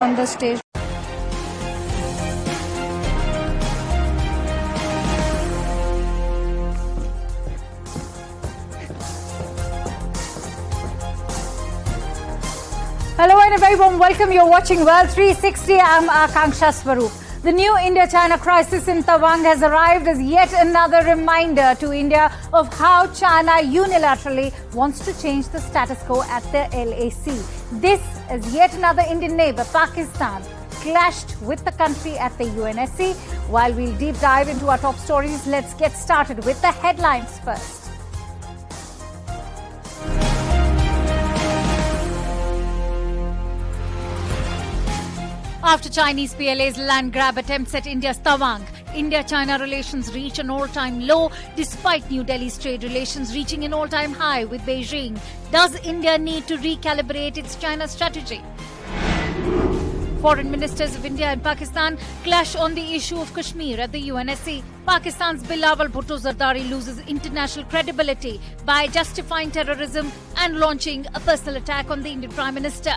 on the stage. Hello and a very warm welcome. You're watching World 360. I'm Akanksha Swaroop. The new India-China crisis in Tawang has arrived as yet another reminder to India of how China unilaterally wants to change the status quo at the LAC. This, as yet another Indian neighbor, Pakistan, clashed with the country at the UNSC. While we'll deep dive into our top stories, let's get started with the headlines first. After Chinese PLA's land grab attempts at India's Tawang, India-China relations reach an all-time low despite New Delhi's trade relations reaching an all-time high with Beijing. Does India need to recalibrate its China strategy? Foreign ministers of India and Pakistan clash on the issue of Kashmir at the UNSC. Pakistan's Bilawal Bhutto Zardari loses international credibility by justifying terrorism and launching a personal attack on the Indian Prime Minister.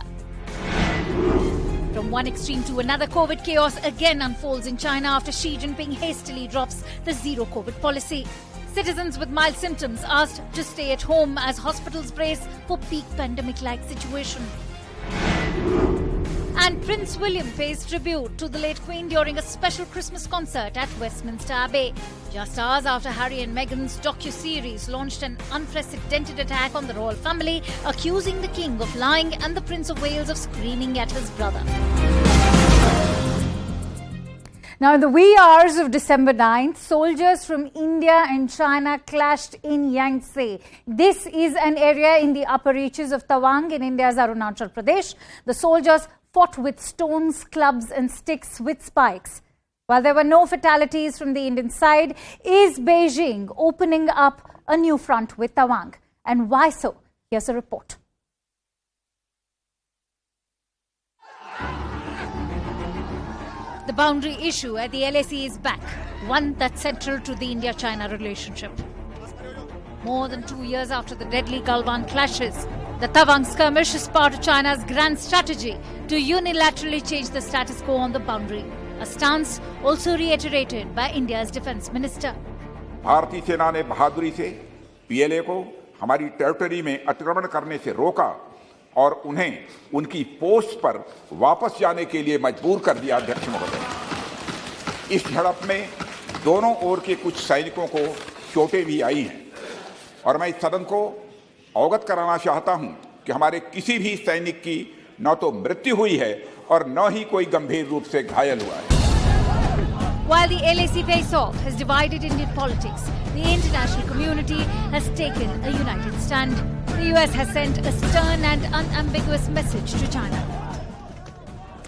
From one extreme to another, COVID chaos again unfolds in China after Xi Jinping hastily drops the zero-COVID policy. Citizens with mild symptoms asked to stay at home as hospitals brace for peak pandemic-like situation. And Prince William pays tribute to the late Queen during a special Christmas concert at Westminster Abbey. Just hours after Harry and Meghan's docu-series launched an unprecedented attack on the royal family, accusing the King of lying and the Prince of Wales of screaming at his brother. Now, in the wee hours of December 9th, soldiers from India and China clashed in Yangtze. This is an area in the upper reaches of Tawang in India's Arunachal Pradesh. The soldiers fought with stones, clubs and sticks with spikes. While there were no fatalities from the Indian side, is Beijing opening up a new front with Tawang? And why so? Here's a report. The boundary issue at the LAC is back, one that's central to the India-China relationship. More than 2 years after the deadly Galwan clashes, the Tawang skirmish is part of China's grand strategy to unilaterally change the status quo on the boundary, a stance also reiterated by India's defense minister. भारतीय सेना ने बहादुरी से PLA को हमारी territory में अतिक्रमण करने से रोका और उन्हें उनकी पोस्ट पर वापस जाने के लिए मजबूर कर दिया। अध्यक्ष महोदय, इस झड़प में दोनों ओर के कुछ सैनिकों को चोटें भी आई हैं और मैं इस सदन को अवगत कराना चाहता हूं कि हमारे किसी भी सैनिक की न तो मृत्यु हुई है और न ही कोई गंभीर रूप से घायल हुआ है। While the LAC face-off has divided Indian politics, the international community has taken a united stand. The US has sent a stern and unambiguous message to China.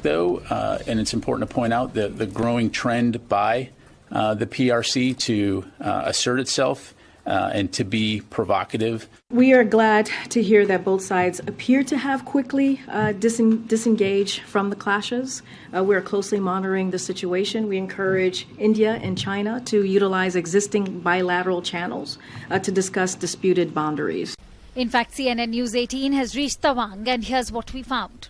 Though, and it's important to point out the growing trend by the PRC to assert itself and to be provocative. We are glad to hear that both sides appear to have quickly disengaged from the clashes. We are closely monitoring the situation. We encourage India and China to utilize existing bilateral channels to discuss disputed boundaries. In fact, CNN News18 has reached Tawang, and here's what we found.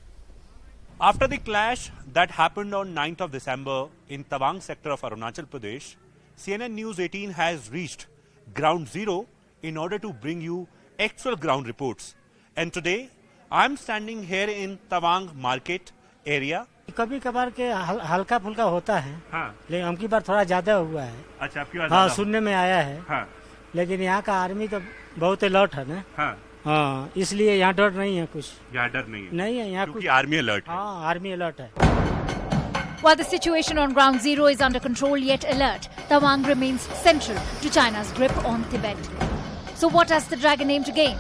After the clash that happened on 9th of December in Tawang sector of Arunachal Pradesh, CNN News18 has reached ground zero in order to bring you actual ground reports. And today, I'm standing here in Tawang market area. कभी कभार के हल्का फुल्का होता है, हाँ, लेकिन अबकी बार थोड़ा ज्यादा हुआ है। अच्छा, आपकी बात हाँ, सुनने में आया है, हाँ, लेकिन यहाँ का आर्मी तो बहुत अलर्ट है ना, हाँ, हाँ, इसलिए यहाँ डर नहीं है कुछ। यहाँ डर नहीं है, नहीं है यहाँ कुछ। आर्मी अलर्ट है। हाँ, आर्मी अलर्ट है। While the situation on ground zero is under control yet alert, Tawang remains central to China's grip on Tibet. So what does the dragon aim to gain?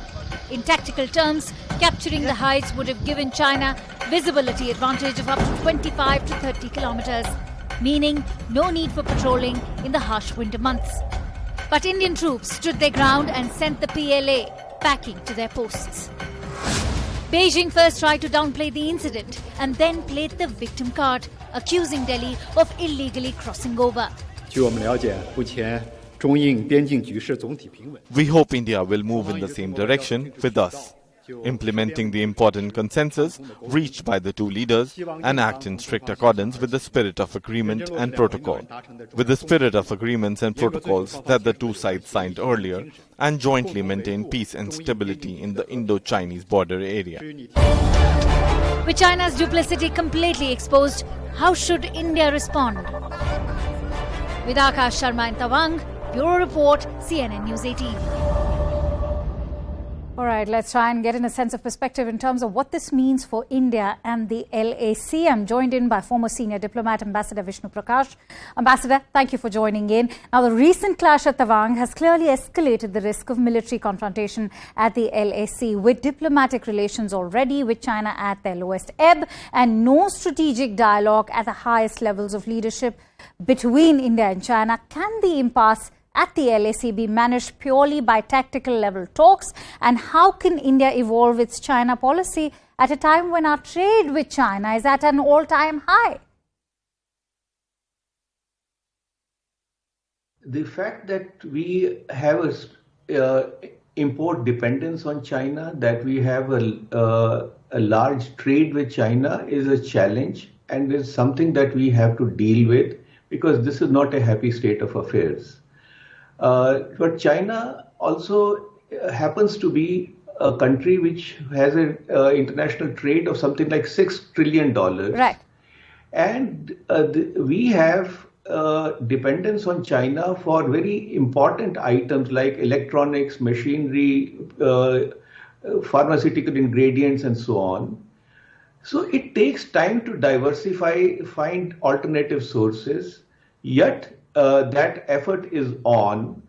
In tactical terms, capturing the heights would have given China visibility advantage of up to 25 to 30 kilometers, meaning no need for patrolling in the harsh winter months. But Indian troops stood their ground and sent the PLA packing to their posts. Beijing first tried to downplay the incident and then played the victim card, accusing Delhi of illegally crossing over. 据我们了解，目前中印边境局势总体平稳。 We hope India will move in the same direction with us. implementing the important consensus reached by the two leaders and act in strict accordance with the spirit of agreement and protocol, with the spirit of agreements and protocols that the two sides signed earlier, and jointly maintain peace and stability in the Indo-Chinese border area. With China's duplicity completely exposed, how should India respond? With Akash Sharma in Tawang, Bureau Report, CNN News 18. All right, let's try and get in a sense of perspective in terms of what this means for India and the LAC. I'm joined in by former senior diplomat, Ambassador Vishnu Prakash. Ambassador, thank you for joining in. Now, the recent clash at Tawang has clearly escalated the risk of military confrontation at the LAC, with diplomatic relations already with China at their lowest ebb and no strategic dialogue at the highest levels of leadership between India and China. Can the impasse at the LAC be managed purely by tactical level talks? And how can India evolve its China policy at a time when our trade with China is at an all-time high? The fact that we have a import dependence on China, that we have a large trade with China is a challenge, and is something that we have to deal with, because this is not a happy state of affairs. But China also happens to be a country which has an international trade of something like $6 trillion. Right. And we have dependence on China for very important items like electronics, machinery, pharmaceutical ingredients, and so on. So it takes time to diversify, find alternative sources, yet that effort is on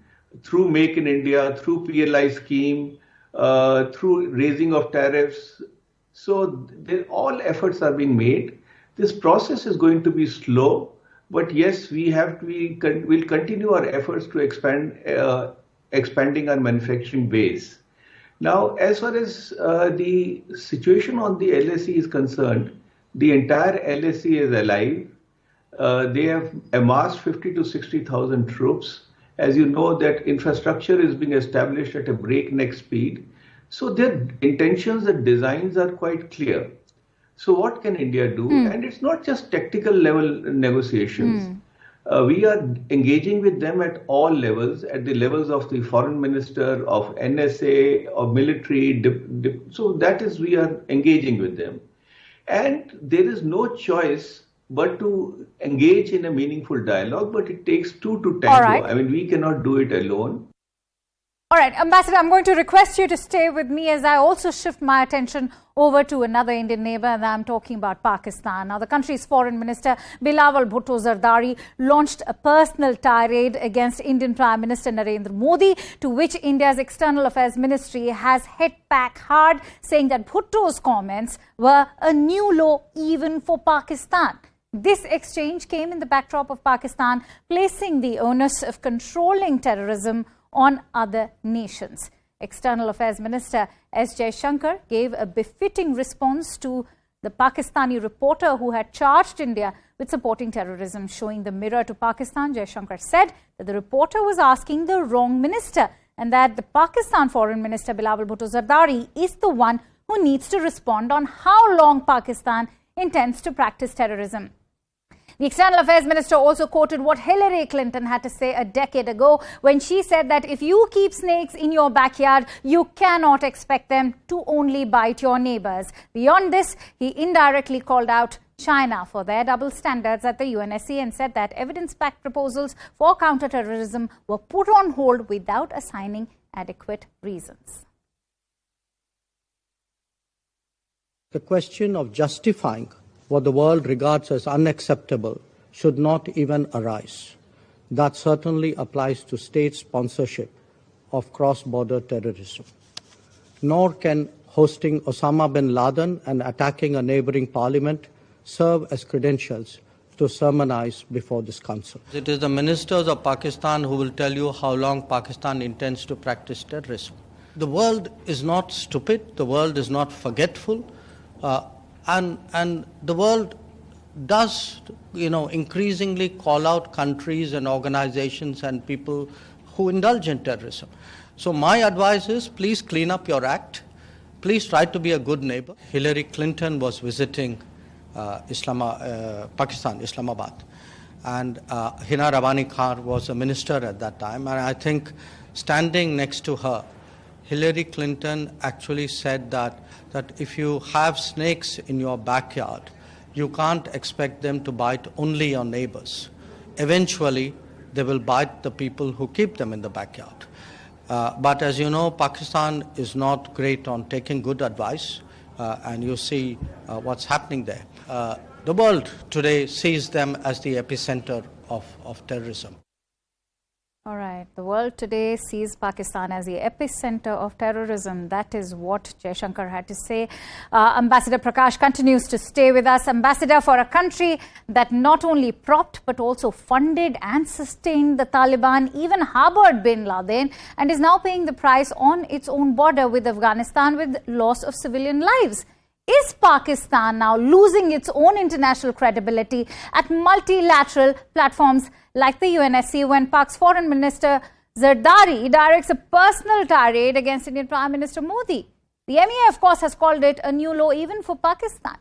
through Make in India, through PLI scheme, through raising of tariffs. So all efforts are being made. This process is going to be slow, but yes, we'll continue our efforts to expanding our manufacturing base. Now, as far as the situation on the LAC is concerned, the entire LAC is alive. They have amassed 50 to 60,000 troops. As you know, that infrastructure is being established at a breakneck speed. So their intentions and designs are quite clear. So what can India do? And it's not just tactical level negotiations. We are engaging with them at all levels, at the levels of the foreign minister, of NSA, of military. So that is, we are engaging with them. And there is no choice but to engage in a meaningful dialogue, but it takes two to tango. Right. I mean, we cannot do it alone. All right, Ambassador, I'm going to request you to stay with me as I also shift my attention over to another Indian neighbor, and I'm talking about Pakistan. Now, the country's foreign minister, Bilawal Bhutto Zardari, launched a personal tirade against Indian Prime Minister Narendra Modi, to which India's External Affairs Ministry has hit back hard, saying that Bhutto's comments were a new low even for Pakistan. This exchange came in the backdrop of Pakistan placing the onus of controlling terrorism on other nations. External Affairs Minister S. Jaishankar gave a befitting response to the Pakistani reporter who had charged India with supporting terrorism. Showing the mirror to Pakistan, Jaishankar said that the reporter was asking the wrong minister, and that the Pakistan Foreign Minister Bilawal Bhutto Zardari is the one who needs to respond on how long Pakistan intends to practice terrorism. The External Affairs Minister also quoted what Hillary Clinton had to say a decade ago, when she said that if you keep snakes in your backyard, you cannot expect them to only bite your neighbors. Beyond this, he indirectly called out China for their double standards at the UNSC and said that evidence-backed proposals for counterterrorism were put on hold without assigning adequate reasons. The question of justifying what the world regards as unacceptable should not even arise. That certainly applies to state sponsorship of cross-border terrorism. Nor can hosting Osama bin Laden and attacking a neighboring parliament serve as credentials to sermonize before this council. It is the ministers of Pakistan who will tell you how long Pakistan intends to practice terrorism. The world is not stupid, the world is not forgetful, and the world does, increasingly call out countries and organizations and people who indulge in terrorism. So my advice is, please clean up your act. please try to be a good neighbor. Hillary Clinton was visiting Pakistan, Islamabad, and Hina Rawani Khan was a minister at that time, and I think standing next to her, Hillary Clinton actually said that if you have snakes in your backyard, you can't expect them to bite only your neighbors. Eventually, they will bite the people who keep them in the backyard. But as you know, Pakistan is not great on taking good advice, and you see what's happening there. The world today sees them as the epicenter of terrorism. All right. The world today sees Pakistan as the epicenter of terrorism. That is what Jaishankar had to say. Ambassador Prakash continues to stay with us. Ambassador, for a country that not only propped but also funded and sustained the Taliban, even harbored bin Laden, and is now paying the price on its own border with Afghanistan with loss of civilian lives. Is Pakistan now losing its own international credibility at multilateral platforms like the UNSC when Pak's Foreign Minister Zardari directs a personal tirade against Indian Prime Minister Modi? The MEA, of course, has called it a new low even for Pakistan.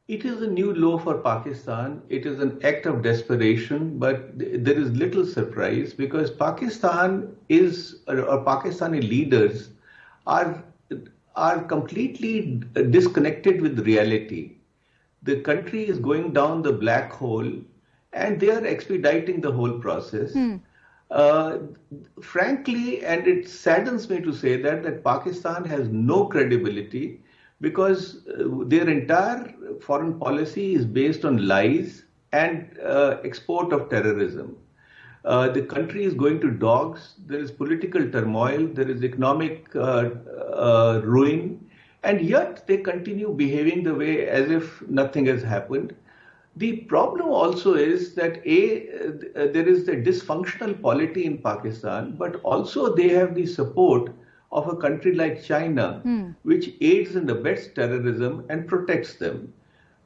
It is a new low for Pakistan. It is an act of desperation, but there is little surprise because Pakistan or Pakistani leaders are completely disconnected with reality. The country is going down the black hole and they are expediting the whole process. Frankly, and it saddens me to say that Pakistan has no credibility because their entire foreign policy is based on lies and export of terrorism. The country is going to dogs, there is political turmoil, there is economic ruin, and yet they continue behaving the way as if nothing has happened. The problem also is that there is the dysfunctional polity in Pakistan, but also they have the support of a country like China, which aids and abets terrorism and protects them.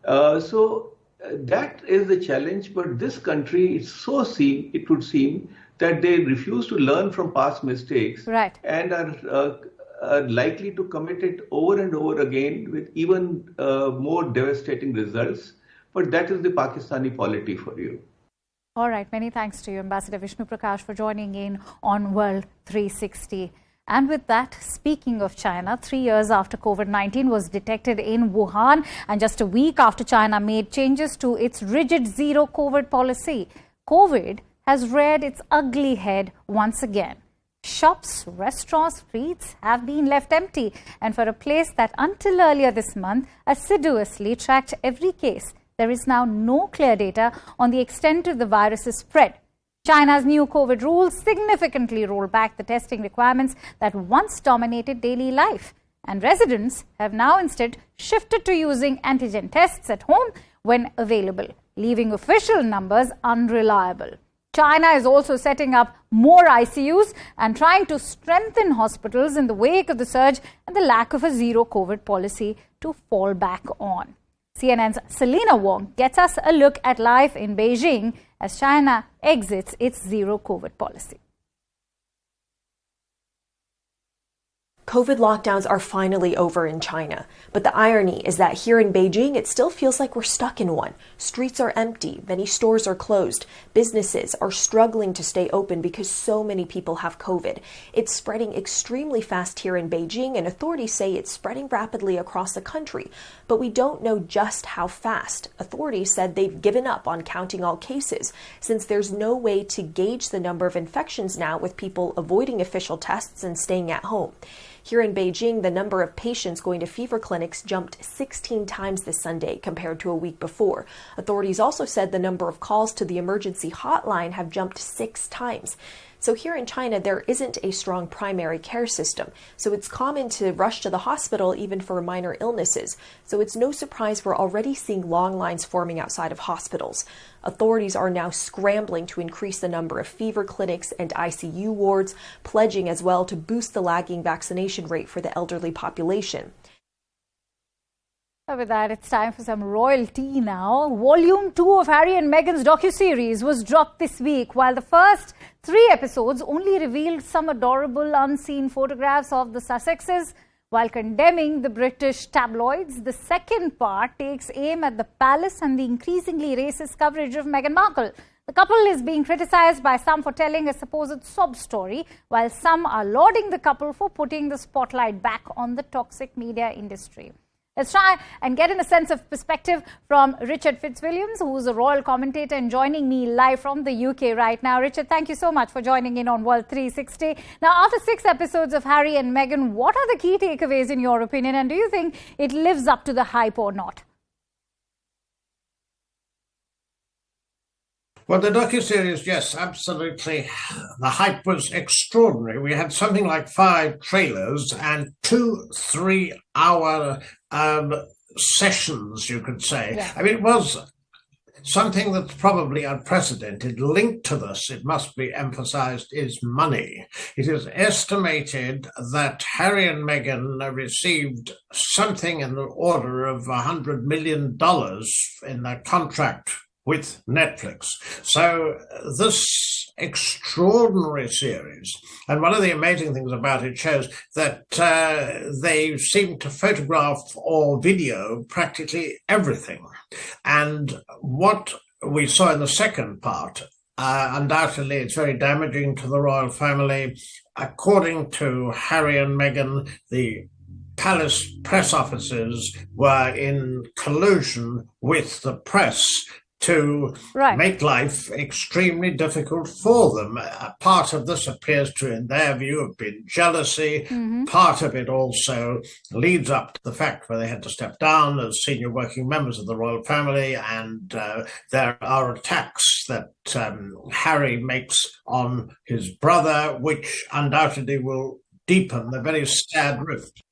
So that is the challenge, but this country, it would seem that they refuse to learn from past mistakes, right, and are likely to commit it over and over again with even more devastating results. But that is the Pakistani polity for you. All right. Many thanks to you, Ambassador Vishnu Prakash, for joining in on World 360. And with that, speaking of China, 3 years after COVID-19 was detected in Wuhan and just a week after China made changes to its rigid zero COVID policy, COVID has reared its ugly head once again. Shops, restaurants, streets have been left empty. And for a place that until earlier this month assiduously tracked every case, there is now no clear data on the extent of the virus's spread. China's new COVID rules significantly roll back the testing requirements that once dominated daily life. And residents have now instead shifted to using antigen tests at home when available, leaving official numbers unreliable. China is also setting up more ICUs and trying to strengthen hospitals in the wake of the surge and the lack of a zero COVID policy to fall back on. CNN's Selena Wong gets us a look at life in Beijing as China exits its zero COVID policy. COVID lockdowns are finally over in China, but the irony is that here in Beijing, it still feels like we're stuck in one. Streets are empty, many stores are closed, businesses are struggling to stay open because so many people have COVID. It's spreading extremely fast here in Beijing, and authorities say it's spreading rapidly across the country, but we don't know just how fast. Authorities said they've given up on counting all cases, since there's no way to gauge the number of infections now with people avoiding official tests and staying at home. Here in Beijing, the number of patients going to fever clinics jumped 16 times this Sunday compared to a week before. Authorities also said the number of calls to the emergency hotline have jumped 6 times. So here in China, there isn't a strong primary care system. So it's common to rush to the hospital even for minor illnesses. So it's no surprise we're already seeing long lines forming outside of hospitals. Authorities are now scrambling to increase the number of fever clinics and ICU wards, pledging as well to boost the lagging vaccination rate for the elderly population. With that, it's time for some royal tea now. Volume 2 of Harry and Meghan's docuseries was dropped this week, while the first 3 episodes only revealed some adorable unseen photographs of the Sussexes. While condemning the British tabloids, the second part takes aim at the palace and the increasingly racist coverage of Meghan Markle. The couple is being criticised by some for telling a supposed sob story, while some are lauding the couple for putting the spotlight back on the toxic media industry. Let's try and get in a sense of perspective from Richard Fitzwilliams, who is a royal commentator and joining me live from the UK right now. Richard, thank you so much for joining in on World 360. Now, after 6 episodes of Harry and Meghan, what are the key takeaways in your opinion, and do you think it lives up to the hype or not? Well, the docuseries, yes, absolutely. The hype was extraordinary. We had something like 5 trailers and 2 3-hour sessions, you could say. Yeah. I mean, it was something that's probably unprecedented. Linked to this, it must be emphasized, is money. It is estimated that Harry and Meghan received something in the order of $100 million in their contract with Netflix. So this extraordinary series, and one of the amazing things about it shows that they seem to photograph or video practically everything. And what we saw in the second part, undoubtedly it's very damaging to the royal family. According to Harry and Meghan, the palace press officers were in collusion with the press to make life extremely difficult for them. Part of this appears to, in their view, have been jealousy. Part of it also leads up to the fact where they had to step down as senior working members of the royal family, and there are attacks that Harry makes on his brother, which undoubtedly will deepen the very sad rift.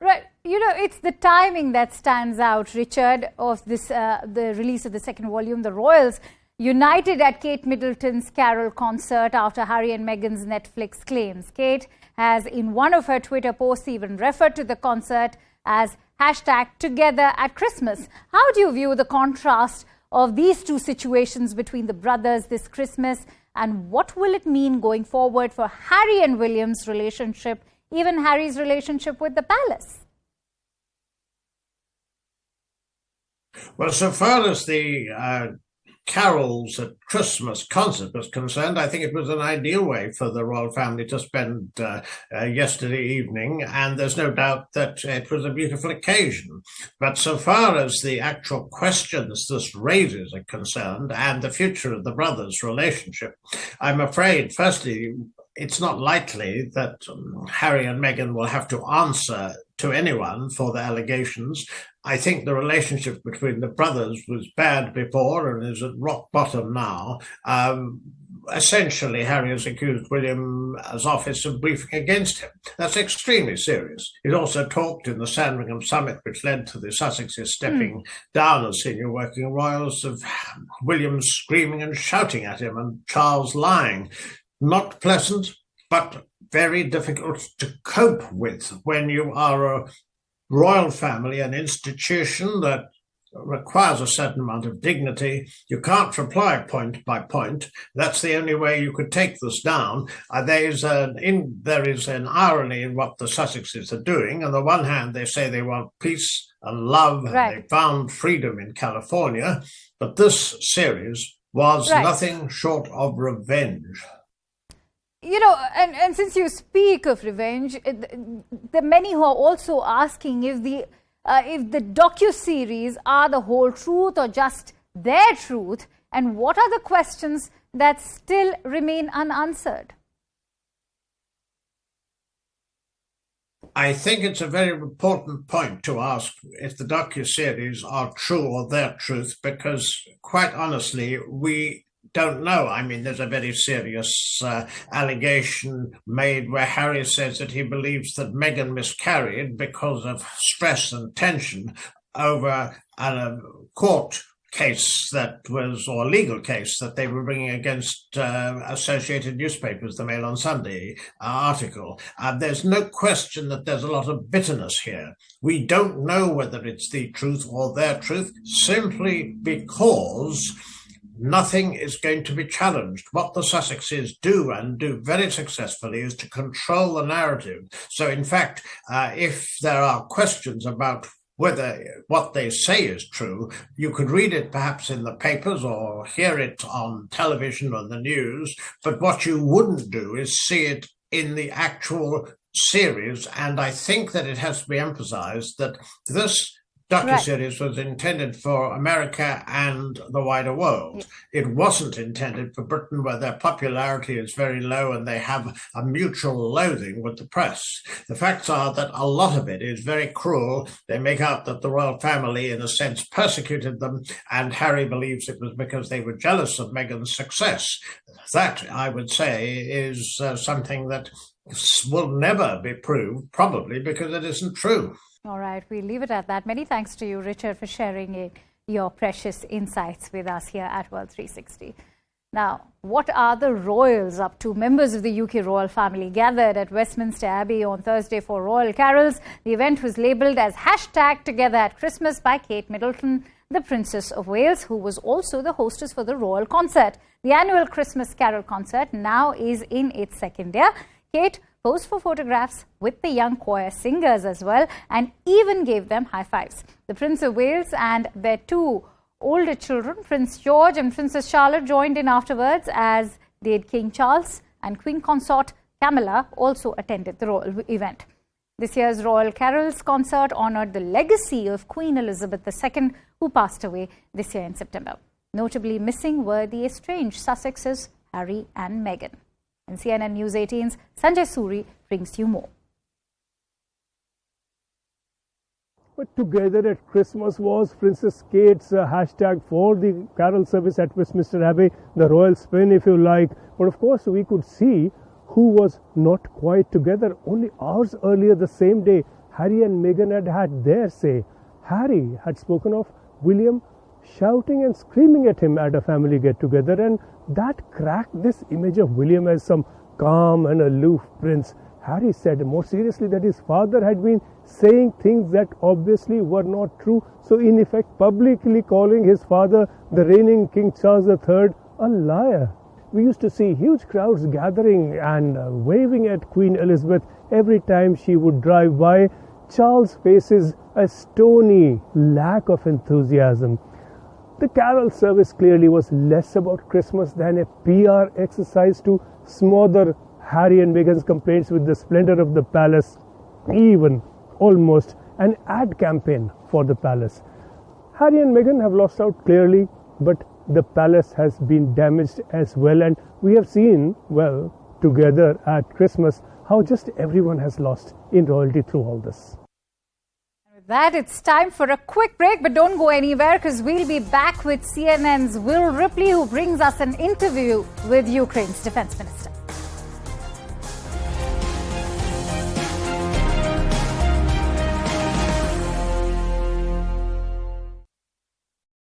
Right. You know, it's the timing that stands out, Richard, of this the release of the second volume. The royals united at Kate Middleton's Carol concert after Harry and Meghan's Netflix claims. Kate has, in one of her Twitter posts, even referred to the concert as #Together at Christmas. How do you view the contrast of these two situations between the brothers this Christmas, and what will it mean going forward for Harry and William's relationship, even Harry's relationship with the palace? Well, so far as the carols at Christmas concert was concerned, I think it was an ideal way for the royal family to spend yesterday evening, and there's no doubt that it was a beautiful occasion. But so far as the actual questions this raises are concerned, and the future of the brothers' relationship, I'm afraid, firstly, it's not likely that Harry and Meghan will have to answer to anyone for the allegations. I think the relationship between the brothers was bad before and is at rock bottom now. Essentially, Harry has accused William's office of briefing against him. That's extremely serious. He also talked in the Sandringham summit, which led to the Sussexes stepping down as senior working royals, of William screaming and shouting at him and Charles lying. Not pleasant, but very difficult to cope with when you are a royal family, an institution that requires a certain amount of dignity. You can't reply point by point. That's the only way you could take this down. There is an irony in what the Sussexes are doing. On the one hand, they say they want peace and love, and they found freedom in California. But this series was nothing short of revenge. You know, and since you speak of revenge, the many who are also asking if the docu-series are the whole truth or just their truth, and what are the questions that still remain unanswered? I think it's a very important point to ask if the docu-series are true or their truth, because quite honestly, we don't know. I mean, there's a very serious allegation made where Harry says that he believes that Meghan miscarried because of stress and tension over a court case or legal case that they were bringing against Associated Newspapers, the Mail on Sunday article. There's no question that there's a lot of bitterness here. We don't know whether it's the truth or their truth, simply because nothing is going to be challenged. What the Sussexes do, and do very successfully, is to control the narrative. So, in fact, if there are questions about whether what they say is true, you could read it perhaps in the papers or hear it on television or the news, but what you wouldn't do is see it in the actual series. And I think that it has to be emphasized that this docuseries was intended for America and the wider world. It wasn't intended for Britain, where their popularity is very low and they have a mutual loathing with the press. The facts are that a lot of it is very cruel. They make out that the royal family, in a sense, persecuted them, and Harry believes it was because they were jealous of Meghan's success. That, I would say, is something that will never be proved, probably because it isn't true. All right, we'll leave it at that. Many thanks to you, Richard, for sharing your precious insights with us here at World 360. Now, what are the royals up to? Members of the UK royal family gathered at Westminster Abbey on Thursday for royal carols. The event was labelled as #Together at Christmas by Kate Middleton, the Princess of Wales, who was also the hostess for the royal concert. The annual Christmas Carol concert now is in its second year. Kate posed for photographs with the young choir singers as well, and even gave them high fives. The Prince of Wales and their two older children, Prince George and Princess Charlotte, joined in afterwards, as did King Charles, and Queen Consort Camilla also attended the royal event. This year's Royal Carols concert honoured the legacy of Queen Elizabeth II, who passed away this year in September. Notably missing were the estranged Sussexes, Harry and Meghan. And CNN News 18's Sanjay Suri brings you more. But together at Christmas was Princess Kate's hashtag for the carol service at Westminster Abbey, the royal spin, if you like. But of course, we could see who was not quite together. Only hours earlier, the same day, Harry and Meghan had their say. Harry had spoken of William shouting and screaming at him at a family get-together, and that cracked this image of William as some calm and aloof prince. Harry said more seriously that his father had been saying things that obviously were not true, so in effect publicly calling his father, the reigning King Charles III, a liar. We used to see huge crowds gathering and waving at Queen Elizabeth every time she would drive by. Charles faces a stony lack of enthusiasm. The carol service clearly was less about Christmas than a PR exercise to smother Harry and Meghan's complaints with the splendor of the palace, even almost an ad campaign for the palace. Harry and Meghan have lost out clearly, but the palace has been damaged as well, and we have seen, well, together at Christmas, how just everyone has lost in royalty through all this. That it's time for a quick break, but don't go anywhere, because we'll be back with CNN's Will Ripley, who brings us an interview with Ukraine's defense minister.